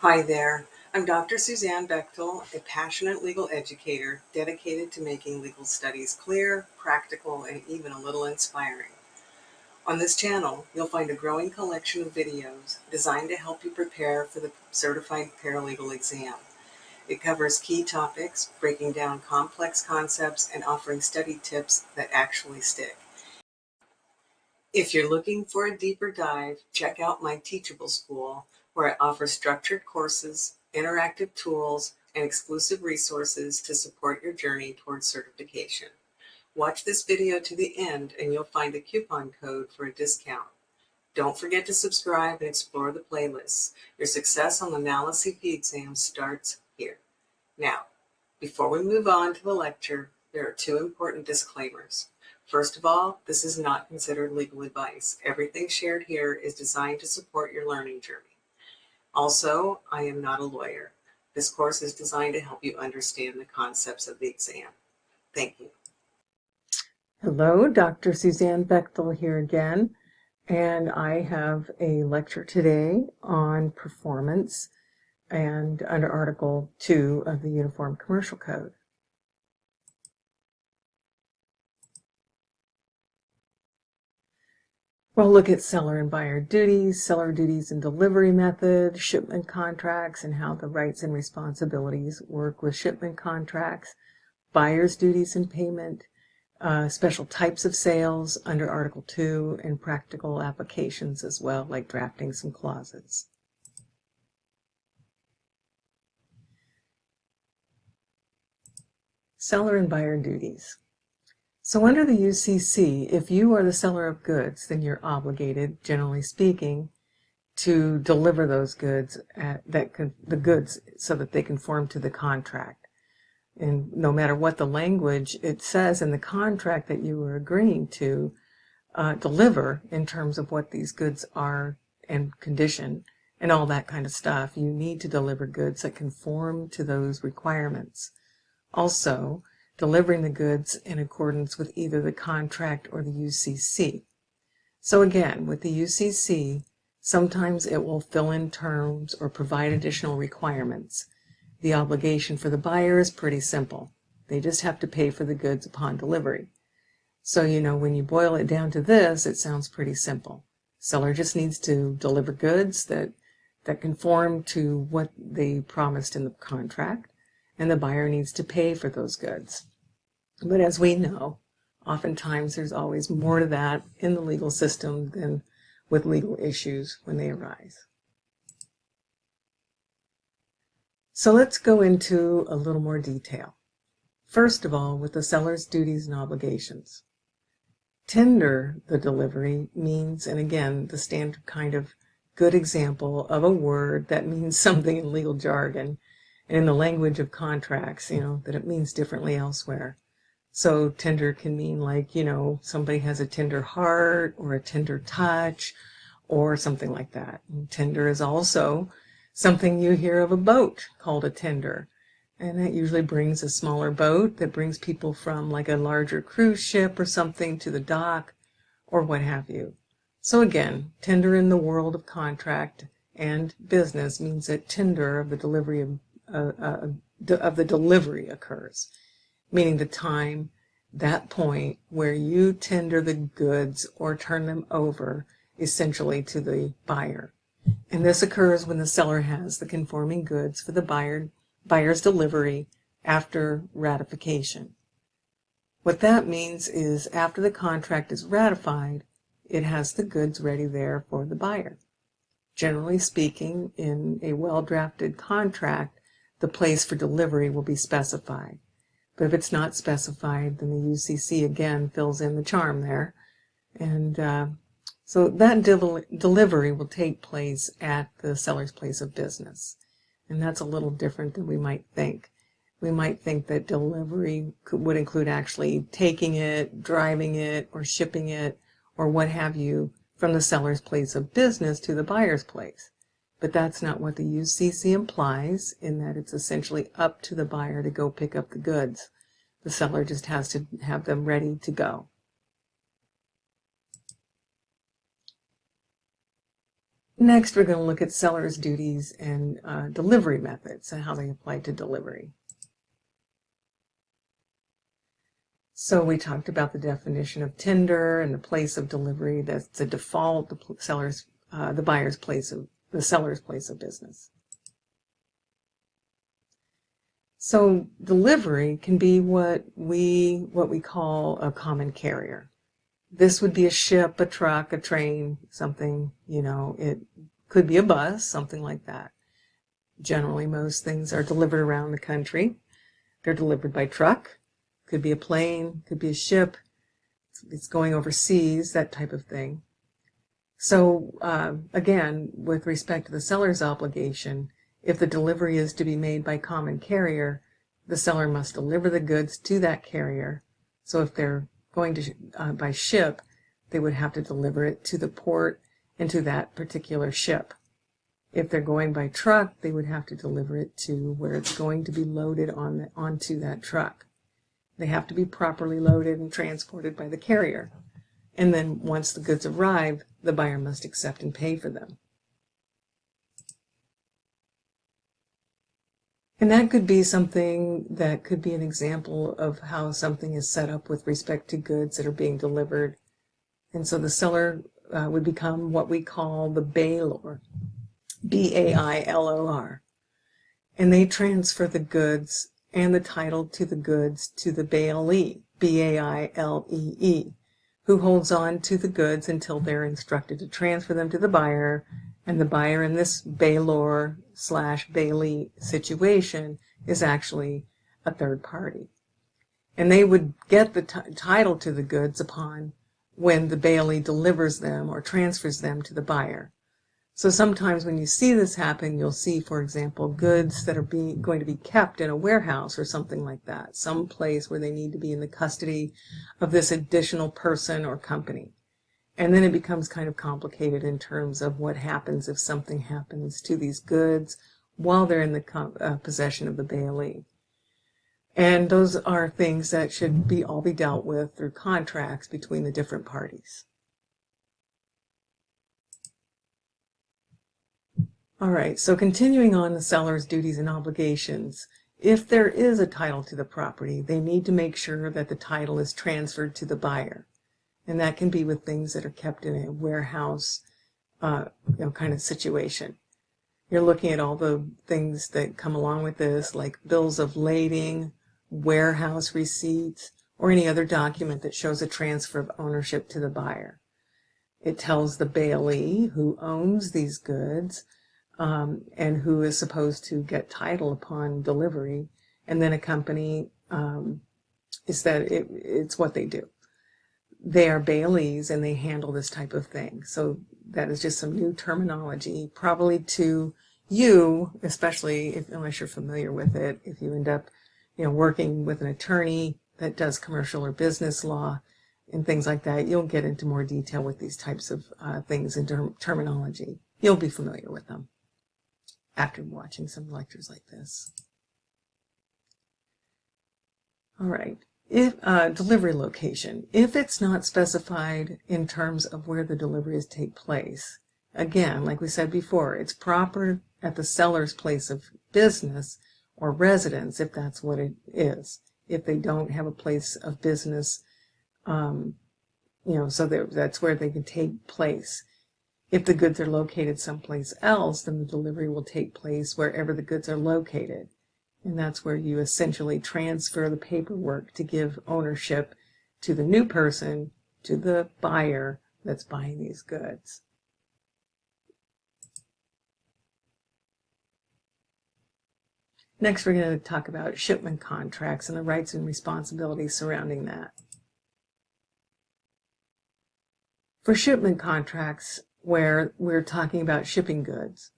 Hi there. I'm Dr. Suzanne Bechtel, a passionate legal educator dedicated to making legal studies clear, practical, and even a little inspiring. On this channel, you'll find a growing collection of videos designed to help you prepare for the Certified Paralegal exam. It covers key topics, breaking down complex concepts, and offering study tips that actually stick. If you're looking for a deeper dive, check out my Teachable School, where I offer structured courses, interactive tools, and exclusive resources to support your journey towards certification. Watch this video to the end and you'll find a coupon code for a discount. Don't forget to subscribe and explore the playlists. Your success on the NALA-CP exam starts here. Now, before we move on to the lecture, there are two important disclaimers. First of all, this is not considered legal advice. Everything shared here is designed to support your learning journey. Also, I am not a lawyer. This course is designed to help you understand the concepts of the exam. Thank you. Hello, Dr. Suzanne Bechtel here again, and I have a lecture today on performance and under Article 2 of the Uniform Commercial Code. We'll look at seller and buyer duties, seller duties and delivery method, shipment contracts, and how the rights and responsibilities work with shipment contracts, buyer's duties and payment, special types of sales under Article 2, and practical applications as well, like drafting some clauses. Seller and buyer duties. So under the UCC, if you are the seller of goods, then you're obligated, generally speaking, to deliver those goods so that they conform to the contract. And no matter what the language, it says in the contract that you are agreeing to deliver in terms of what these goods are and condition and all that kind of stuff. You need to deliver goods that conform to those requirements. Also, delivering the goods in accordance with either the contract or the UCC. So again, with the UCC, sometimes it will fill in terms or provide additional requirements. The obligation for the buyer is pretty simple. They just have to pay for the goods upon delivery. So, when you boil it down to this, it sounds pretty simple. Seller just needs to deliver goods that conform to what they promised in the contract, and the buyer needs to pay for those goods. But as we know, oftentimes there's always more to that in the legal system than with legal issues when they arise. So let's go into a little more detail. First of all, with the seller's duties and obligations. Tender the delivery means, and again, the standard kind of good example of a word that means something in legal jargon and in the language of contracts, that it means differently elsewhere. So tender can mean like, somebody has a tender heart or a tender touch or something like that. And tender is also something you hear of a boat called a tender. And that usually brings a smaller boat that brings people from like a larger cruise ship or something to the dock or what have you. So again, tender in the world of contract and business means that tender of the delivery of the delivery occurs, meaning the time, that point where you tender the goods or turn them over essentially to the buyer. And this occurs when the seller has the conforming goods for the buyer's delivery after ratification. What that means is after the contract is ratified, it has the goods ready there for the buyer. Generally speaking, in a well-drafted contract, the place for delivery will be specified. But if it's not specified, then the UCC again fills in the charm there. And so that delivery will take place at the seller's place of business. And that's a little different than we might think. We might think that delivery would include actually taking it, driving it, or shipping it, or what have you, from the seller's place of business to the buyer's place. But that's not what the UCC implies, in that it's essentially up to the buyer to go pick up the goods. The seller just has to have them ready to go. Next, we're going to look at seller's duties and delivery methods and how they apply to delivery. So we talked about the definition of tender and the place of delivery. That's the default, the buyer's place of the seller's place of business. So delivery can be what we call a common carrier. This would be a ship, a truck, a train, something, it could be a bus, something like that. Generally, most things are delivered around the country. They're delivered by truck. Could be a plane, could be a ship. It's going overseas, that type of thing. So again, with respect to the seller's obligation, if the delivery is to be made by common carrier, the seller must deliver the goods to that carrier. So if they're going to by ship, they would have to deliver it to the port and to that particular ship. If they're going by truck, they would have to deliver it to where it's going to be loaded onto that truck. They have to be properly loaded and transported by the carrier. And then once the goods arrive, the buyer must accept and pay for them. And that could be something that could be an example of how something is set up with respect to goods that are being delivered. And so the seller would become what we call the bailor, B-A-I-L-O-R. And they transfer the goods and the title to the goods to the bailee, B-A-I-L-E-E, who holds on to the goods until they're instructed to transfer them to the buyer. And the buyer in this bailor/bailee situation is actually a third party. And they would get the title to the goods upon when the bailee delivers them or transfers them to the buyer. So sometimes when you see this happen, you'll see, for example, goods that are going to be kept in a warehouse or something like that, some place where they need to be in the custody of this additional person or company. And then it becomes kind of complicated in terms of what happens if something happens to these goods while they're in the possession of the bailee. And those are things that should all be dealt with through contracts between the different parties. All right, so continuing on the seller's duties and obligations, if there is a title to the property, they need to make sure that the title is transferred to the buyer. And that can be with things that are kept in a warehouse, kind of situation. You're looking at all the things that come along with this, like bills of lading, warehouse receipts, or any other document that shows a transfer of ownership to the buyer. It tells the bailee who owns these goods and who is supposed to get title upon delivery, and then a company it's what they do. They are bailees and they handle this type of thing. So that is just some new terminology, probably to you, especially unless you're familiar with it. If you end up, working with an attorney that does commercial or business law and things like that, you'll get into more detail with these types of things in terminology. You'll be familiar with them after watching some lectures like this. All right. If delivery location, if it's not specified in terms of where the deliveries take place, again, like we said before, it's proper at the seller's place of business or residence, if that's what it is. If they don't have a place of business, so that's where they can take place. If the goods are located someplace else, then the delivery will take place wherever the goods are located. And that's where you essentially transfer the paperwork to give ownership to the new person, to the buyer that's buying these goods. Next, we're going to talk about shipment contracts and the rights and responsibilities surrounding that. For shipment contracts, where we're talking about shipping goods,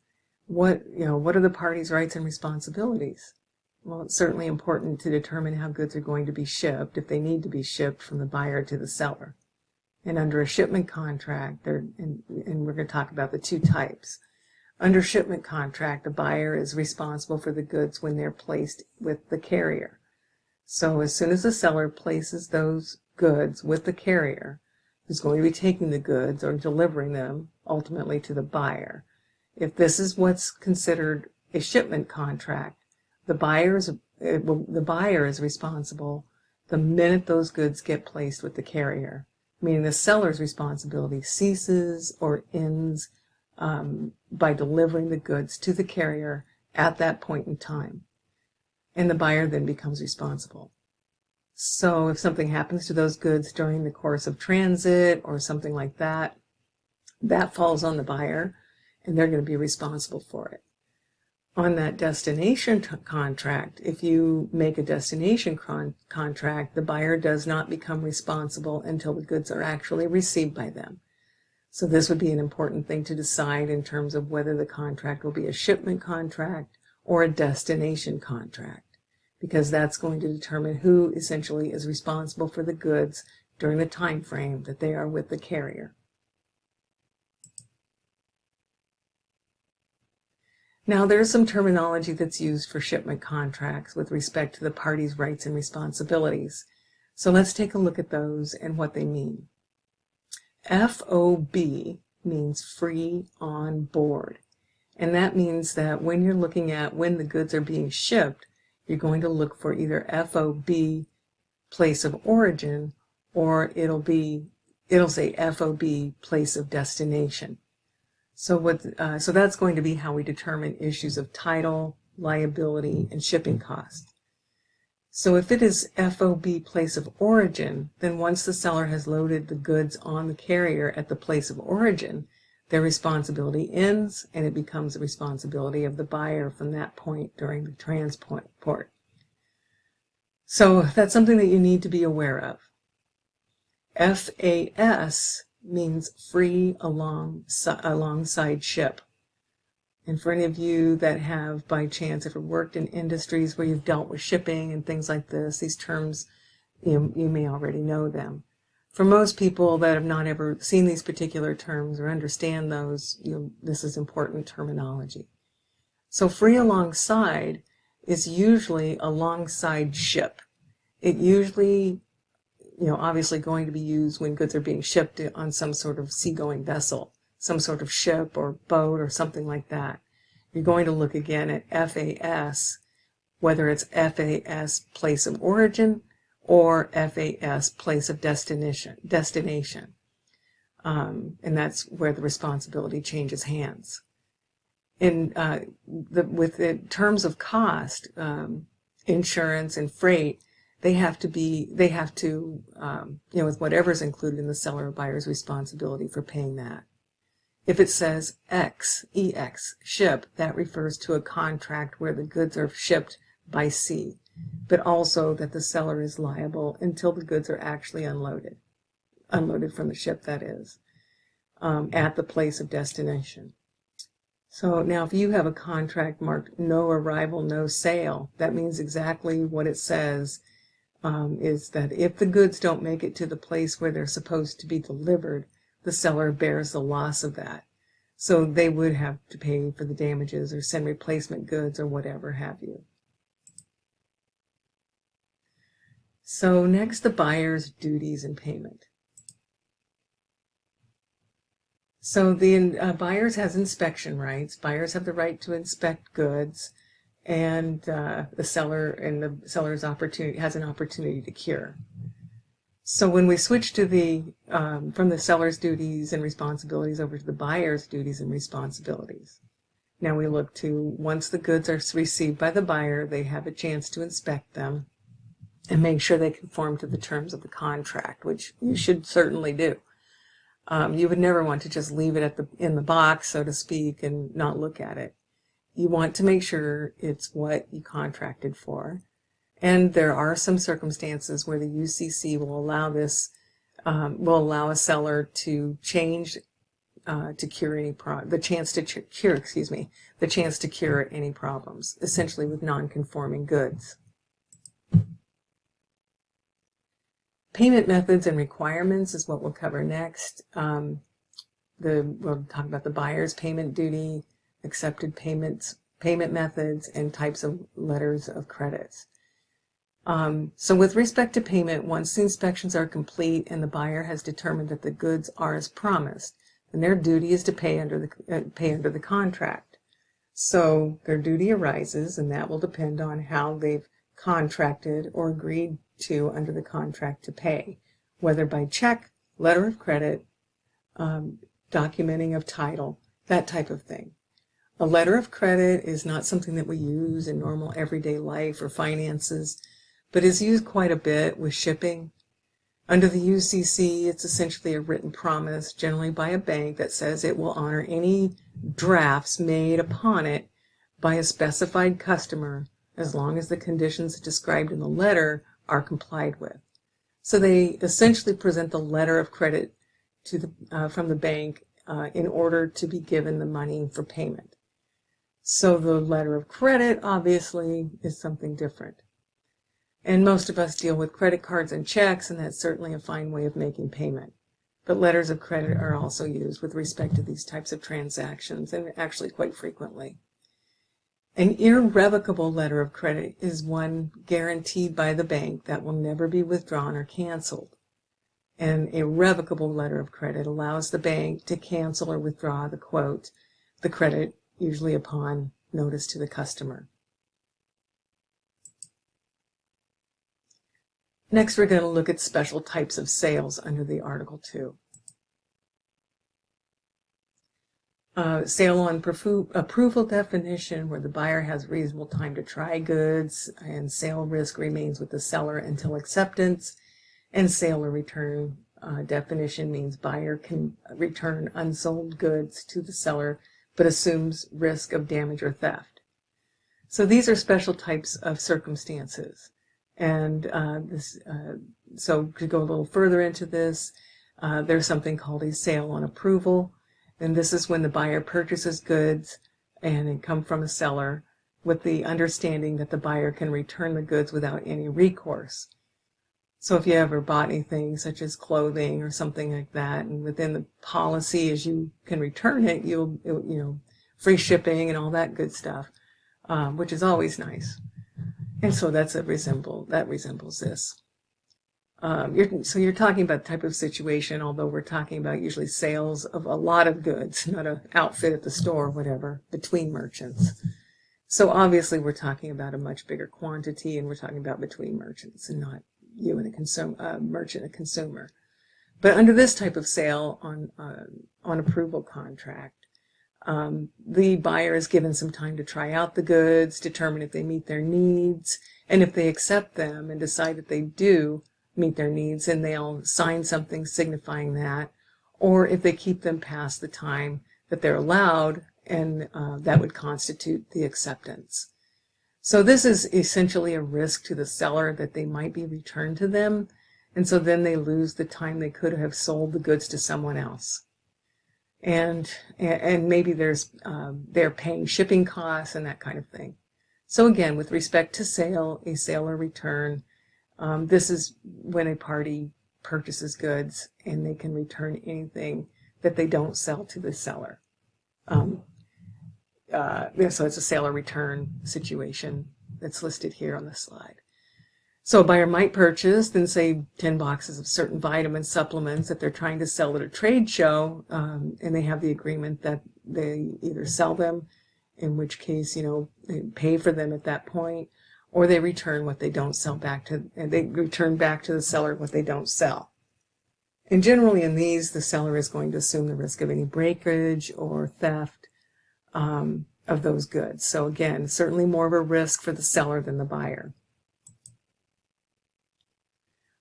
what are the parties' rights and responsibilities? Well, it's certainly important to determine how goods are going to be shipped, if they need to be shipped from the buyer to the seller. And under a shipment contract, and we're going to talk about the two types. Under shipment contract, the buyer is responsible for the goods when they're placed with the carrier. So as soon as the seller places those goods with the carrier, who's going to be taking the goods or delivering them ultimately to the buyer, If this is what's considered a shipment contract, the buyer is responsible the minute those goods get placed with the carrier, meaning the seller's responsibility ceases or ends by delivering the goods to the carrier at that point in time, and the buyer then becomes responsible. So if something happens to those goods during the course of transit or something like that, that falls on the buyer, and they're going to be responsible for it. On that destination contract, if you make a destination contract, the buyer does not become responsible until the goods are actually received by them. So this would be an important thing to decide in terms of whether the contract will be a shipment contract or a destination contract, because that's going to determine who essentially is responsible for the goods during the time frame that they are with the carrier. Now, there's some terminology that's used for shipment contracts with respect to the parties' rights and responsibilities. So let's take a look at those and what they mean. FOB means free on board. And that means that when you're looking at when the goods are being shipped, you're going to look for either FOB place of origin, or it'll say FOB place of destination. So that's going to be how we determine issues of title, liability, and shipping cost. So if it is FOB place of origin, then once the seller has loaded the goods on the carrier at the place of origin, their responsibility ends, and it becomes the responsibility of the buyer from that point during the transport. So that's something that you need to be aware of. FAS means free alongside ship. And for any of you that have, by chance, ever worked in industries where you've dealt with shipping and things like this, these terms, you may already know them. For most people that have not ever seen these particular terms or understand those, this is important terminology. So free alongside is usually alongside ship. It usually, obviously going to be used when goods are being shipped on some sort of seagoing vessel, some sort of ship or boat or something like that. You're going to look again at FAS, whether it's FAS place of origin or FAS place of destination. And that's where the responsibility changes hands. In terms of cost, insurance and freight, they have to, with whatever's included in the seller or buyer's responsibility for paying that. If it says EX, ship, that refers to a contract where the goods are shipped by sea, but also that the seller is liable until the goods are actually unloaded from the ship, that is, at the place of destination. So now if you have a contract marked no arrival, no sale, that means exactly what it says, is that if the goods don't make it to the place where they're supposed to be delivered, the seller bears the loss of that. So they would have to pay for the damages or send replacement goods or whatever have you. So next, the buyer's duties and payment. So the buyers has inspection rights. Buyers have the right to inspect goods, and the seller's opportunity has an opportunity to cure. So when we switch to from the seller's duties and responsibilities over to the buyer's duties and responsibilities, now we look to, once the goods are received by the buyer, they have a chance to inspect them and make sure they conform to the terms of the contract, which you should certainly do. You would never want to just leave it in the box, so to speak, and not look at it. You want to make sure it's what you contracted for. And there are some circumstances where the UCC will allow a seller to change to cure any the chance to cure any problems, essentially with non-conforming goods. Payment methods and requirements is what we'll cover next. We'll talk about the buyer's payment duty, accepted payment methods, and types of letters of credits. So with respect to payment, once the inspections are complete and the buyer has determined that the goods are as promised, and their duty is to pay under the contract. So their duty arises, and that will depend on how they've contracted or agreed to under the contract to pay, whether by check, letter of credit, documenting of title, that type of thing. A letter of credit is not something that we use in normal everyday life or finances, but is used quite a bit with shipping. Under the UCC, it's essentially a written promise, generally by a bank, that says it will honor any drafts made upon it by a specified customer as long as the conditions described in the letter are complied with. So they essentially present the letter of credit to from the bank in order to be given the money for payment. So the letter of credit obviously is something different. And most of us deal with credit cards and checks, and that's certainly a fine way of making payment. But letters of credit are also used with respect to these types of transactions, and actually quite frequently. An irrevocable letter of credit is one guaranteed by the bank that will never be withdrawn or canceled. An irrevocable letter of credit allows the bank to cancel or withdraw the credit, usually upon notice to the customer. Next, we're going to look at special types of sales under the Article 2. Sale on approval definition, where the buyer has reasonable time to try goods and sale risk remains with the seller until acceptance. And sale or return definition means buyer can return unsold goods to the seller but assumes risk of damage or theft. So these are special types of circumstances. And so to go a little further into this, there's something called a sale on approval. And this is when the buyer purchases goods and it come from a seller with the understanding that the buyer can return the goods without any recourse. So if you ever bought anything such as clothing or something like that, and within the policy is you can return it, free shipping and all that good stuff, which is always nice. And so that resembles this. So you're talking about the type of situation, although we're talking about usually sales of a lot of goods, not an outfit at the store or whatever, between merchants. So obviously we're talking about a much bigger quantity, and we're talking about between merchants and not you and a merchant, a consumer. But under this type of sale on approval contract, the buyer is given some time to try out the goods, determine if they meet their needs, and if they accept them and decide that they do meet their needs, and they'll sign something signifying that, or if they keep them past the time that they're allowed, and that would constitute the acceptance. So this is essentially a risk to the seller that they might be returned to them, and so then they lose the time they could have sold the goods to someone else. And maybe they're paying shipping costs and that kind of thing. So again, with respect to a sale or return, this is when a party purchases goods and they can return anything that they don't sell to the seller. So it's a sale or return situation that's listed here on the slide. So a buyer might purchase, then say 10 boxes of certain vitamin supplements that they're trying to sell at a trade show, and they have the agreement that they either sell them, in which case, they pay for them at that point, or they return what they don't sell they return back to the seller what they don't sell. And generally in these, the seller is going to assume the risk of any breakage or theft of those goods. So again, certainly more of a risk for the seller than the buyer.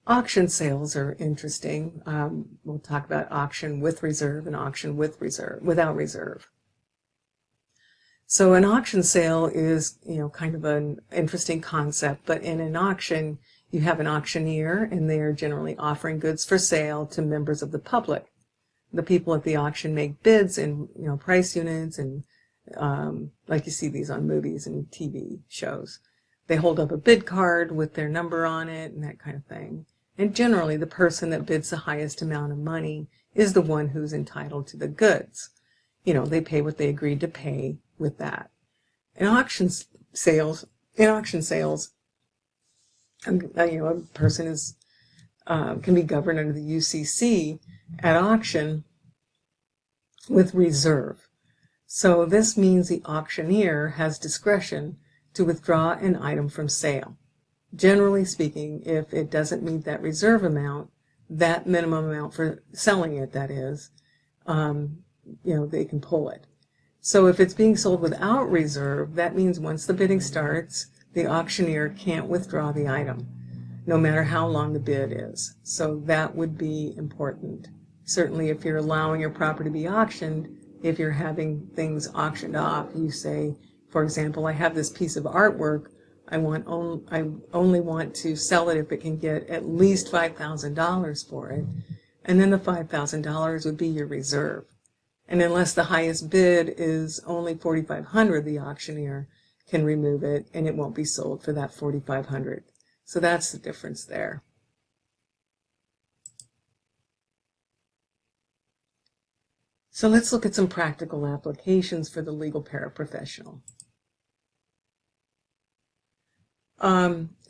Auction sales are interesting. We'll talk about auction with reserve and auction without reserve. So an auction sale is, kind of an interesting concept, but in an auction, you have an auctioneer, and they are generally offering goods for sale to members of the public. The people at the auction make bids in, price units, and like you see these on movies and TV shows. They hold up a bid card with their number on it and that kind of thing. And generally, the person that bids the highest amount of money is the one who's entitled to the goods. They pay what they agreed to pay with that. In auction sales, a person can be governed under the UCC at auction with reserve. So this means the auctioneer has discretion to withdraw an item from sale. Generally speaking, if it doesn't meet that reserve amount, that minimum amount for selling it, that is, they can pull it. So if it's being sold without reserve, that means once the bidding starts, the auctioneer can't withdraw the item, no matter how long the bid is. So that would be important. Certainly if you're allowing your property to be auctioned, if you're having things auctioned off, you say, for example, I have this piece of artwork, I only want to sell it if it can get at least $5,000 for it, and then the $5,000 would be your reserve. And unless the highest bid is only $4,500, the auctioneer can remove it and it won't be sold for that $4,500. So that's the difference there. So let's look at some practical applications for the legal paraprofessional.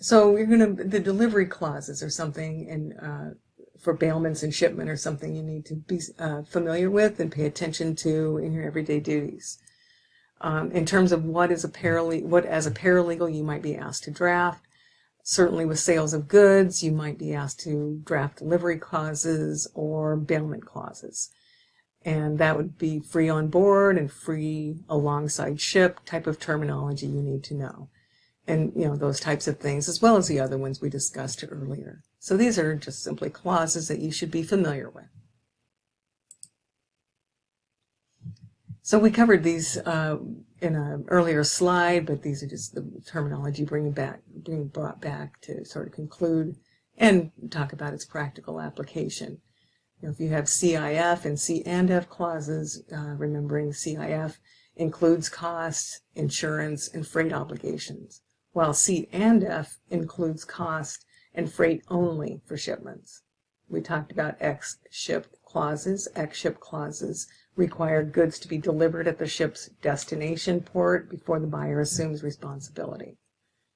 So you're the delivery clauses or something, and for bailments and shipment or something you need to be familiar with and pay attention to in your everyday duties. In terms of what as a paralegal you might be asked to draft, certainly with sales of goods you might be asked to draft delivery clauses or bailment clauses. And that would be free on board and free alongside ship type of terminology you need to know. And those types of things, as well as the other ones we discussed earlier. So these are just simply clauses that you should be familiar with. So we covered these in an earlier slide, but these are just the terminology being brought back to sort of conclude and talk about its practical application. If you have CIF and C&F clauses, remembering CIF includes costs, insurance, and freight obligations, while C&F includes cost and freight only for shipments. We talked about ex-ship clauses. Ex-ship clauses require goods to be delivered at the ship's destination port before the buyer assumes responsibility.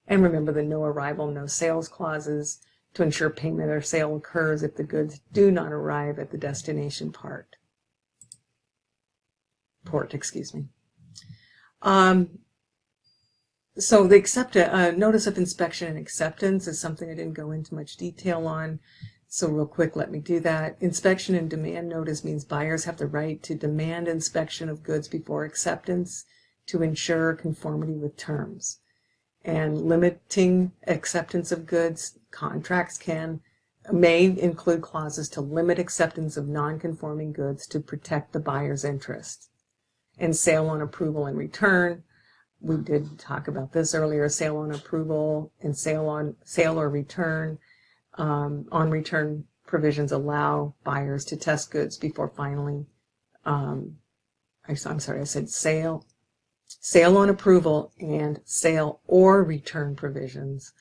And remember the no arrival, no sales clauses to ensure payment or sale occurs if the goods do not arrive at the destination port. So the notice of inspection and acceptance is something I didn't go into much detail on. So real quick, let me do that. Inspection and demand notice means buyers have the right to demand inspection of goods before acceptance to ensure conformity with terms. And limiting acceptance of goods, contracts may include clauses to limit acceptance of non-conforming goods to protect the buyer's interest. And sale on approval and return. We did talk about this earlier. Sale on approval and sale or return. On return provisions allow buyers to test goods before finally. I'm sorry, I said sale. Sale on approval and sale or return provisions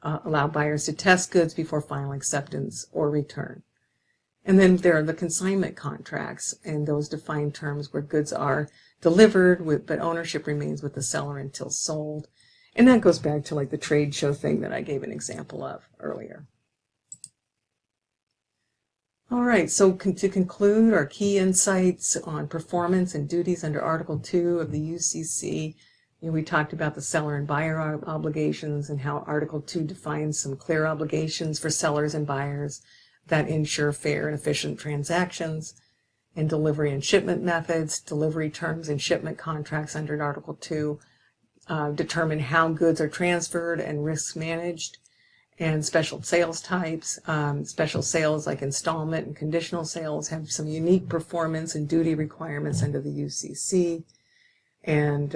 allow buyers to test goods before final acceptance or return. And then there are the consignment contracts, and those define terms where goods are delivered, but ownership remains with the seller until sold. And that goes back to like the trade show thing that I gave an example of earlier. All right, so to conclude, our key insights on performance and duties under Article 2 of the UCC. We talked about the seller and buyer obligations and how Article 2 defines some clear obligations for sellers and buyers that ensure fair and efficient transactions, and delivery and shipment methods, delivery terms and shipment contracts under Article 2 determine how goods are transferred and risks managed, and special sales types. Special sales like installment and conditional sales have some unique performance and duty requirements under the UCC. And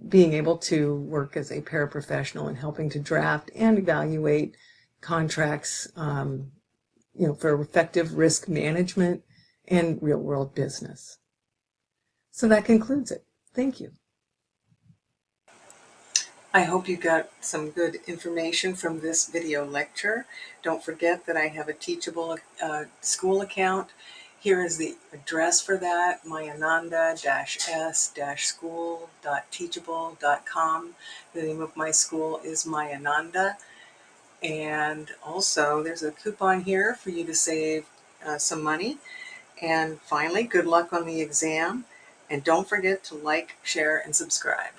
being able to work as a paraprofessional and helping to draft and evaluate contracts for effective risk management and real-world business. So that concludes it. Thank you. I hope you got some good information from this video lecture. Don't forget that I have a Teachable school account. Here is the address for that, mayananda-s-school.teachable.com. The name of my school is Mayananda. And also there's a coupon here for you to save some money. And finally, good luck on the exam, and don't forget to like, share, and subscribe.